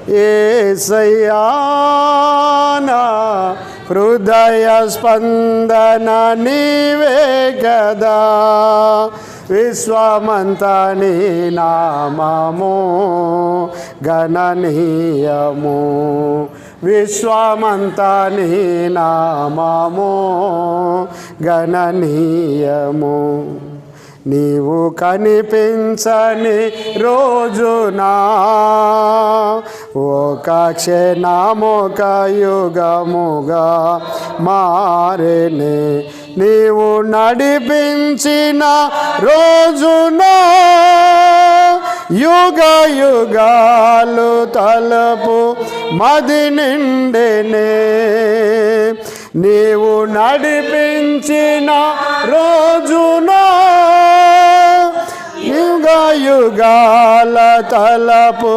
యేసయ్యా నా హృదయ స్పందన నీవే గదా విశ్వమంతా నీ నామము గణనీయము విశ్వమంతా నీ నామము గణనీయము నీవు కనిపించని రోజునా ఒక క్షణమొక యుగముగా మారెనే నీవు నడిపించిన రోజునా యుగ యుగాలు తలపు మది నిండెనే నీవు నడిపించిన రోజునా యుగ యుగాల తలపు